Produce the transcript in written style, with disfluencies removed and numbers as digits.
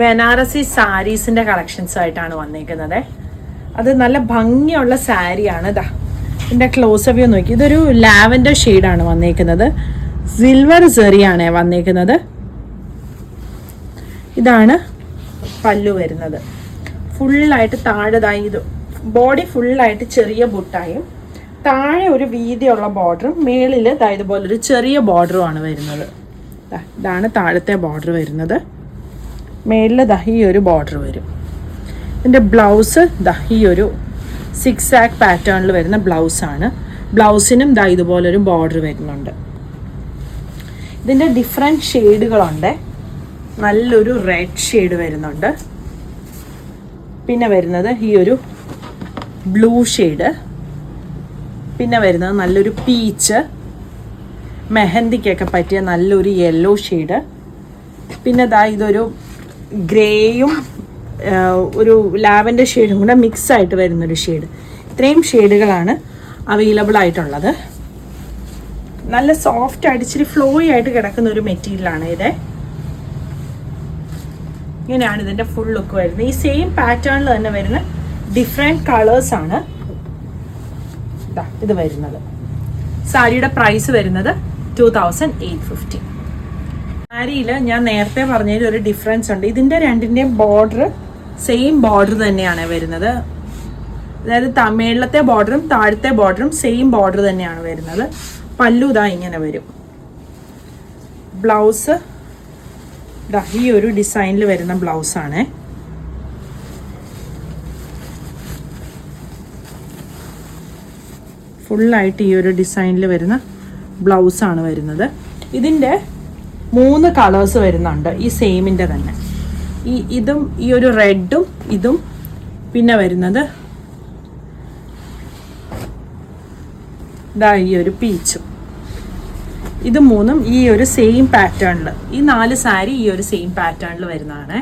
ബനാറസി സാരീസിൻ്റെ കളക്ഷൻസുമായിട്ടാണ് വന്നിരിക്കുന്നത്. അത് നല്ല ഭംഗിയുള്ള സാരിയാണ്. ഇതാ ഇതിൻ്റെ ക്ലോസ് വ്യൂ നോക്കി. ഇതൊരു ലാവൻഡർ ഷെയ്ഡാണ് വന്നിരിക്കുന്നത്. സിൽവർ സെറിയാണ് വന്നിരിക്കുന്നത്. ഇതാണ് പല്ലു വരുന്നത്. ഫുള്ളായിട്ട് താഴെതായി ഇത് ബോഡി ഫുള്ളായിട്ട് ചെറിയ ബുട്ടായും താഴെ ഒരു വീതിയുള്ള ബോർഡറും മേളിൽ ഇതുപോലൊരു ചെറിയ ബോർഡറുമാണ് വരുന്നത്. ഇതാണ് താഴത്തെ ബോർഡർ വരുന്നത്. മേളിൽ ഈ ഒരു ബോർഡർ വരും. ഇതിൻ്റെ ബ്ലൗസ് ഈ ഒരു 6 പാറ്റേണിൽ വരുന്ന ബ്ലൗസാണ്. ബ്ലൗസിനും ഇതുപോലൊരു ബോർഡർ വരുന്നുണ്ട്. ഇതിൻ്റെ ഡിഫറെൻറ്റ് ഷെയ്ഡുകളുണ്ട്. നല്ലൊരു റെഡ് ഷെയ്ഡ് വരുന്നുണ്ട്. പിന്നെ വരുന്നത് ഈ ഒരു ബ്ലൂ ഷെയ്ഡ്. പിന്നെ വരുന്നത് നല്ലൊരു പീച്ച്, മെഹന്തിക്കൊക്കെ പറ്റിയ നല്ലൊരു യെല്ലോ ഷെയ്ഡ്. പിന്നെ ഇതൊരു ഗ്രേയും ഒരു ലാവൻഡർ ഷെയ്ഡും കൂടെ മിക്സ് ആയിട്ട് വരുന്നൊരു ഷെയ്ഡ്. ഇത്രയും ഷെയ്ഡുകളാണ് അവൈലബിൾ ആയിട്ടുള്ളത്. നല്ല സോഫ്റ്റ് ആയിട്ട് ഇച്ചിരി ഫ്ലോയി ആയിട്ട് കിടക്കുന്ന ഒരു മെറ്റീരിയലാണ് ഇത്. ഇങ്ങനെയാണ് ഇതിൻ്റെ ഫുൾ ലുക്ക് വരുന്നത്. ഈ സെയിം പാറ്റേണിൽ തന്നെ വരുന്ന ഡിഫറെൻറ്റ് കളേഴ്സാണ് ഇത് വരുന്നത്. സാരിയുടെ പ്രൈസ് വരുന്നത് 2850. സാരിയിൽ ഞാൻ നേരത്തെ പറഞ്ഞതിൽ ഒരു ഡിഫറൻസ് ഉണ്ട്. ഇതിൻ്റെ രണ്ടിൻ്റെയും ബോർഡർ സെയിം ബോർഡർ തന്നെയാണ് വരുന്നത്. അതായത് മേളത്തെ ബോർഡറും താഴത്തെ ബോർഡറും സെയിം ബോർഡർ തന്നെയാണ് വരുന്നത്. പല്ലു ഇങ്ങനെ വരും. ബ്ലൗസ് ഈ ഒരു ഡിസൈനിൽ വരുന്ന ബ്ലൗസാണ്. ഫുള്ളായിട്ട് ഈ ഒരു ഡിസൈനിൽ വരുന്ന ബ്ലൗസാണ് വരുന്നത്. ഇതിൻ്റെ 3 കളേഴ്സ് വരുന്നുണ്ട് ഈ സെയിമിൻ്റെ തന്നെ. ഇതും ഈ ഒരു റെഡും ഇതും പിന്നെ വരുന്നത് ഈ ഒരു പീച്ചും. ഇത് 3ഉം ഈ ഒരു സെയിം പാറ്റേണിൽ, ഈ 4 സാരി ഈ ഒരു സെയിം പാറ്റേണിൽ വരുന്നതാണ്.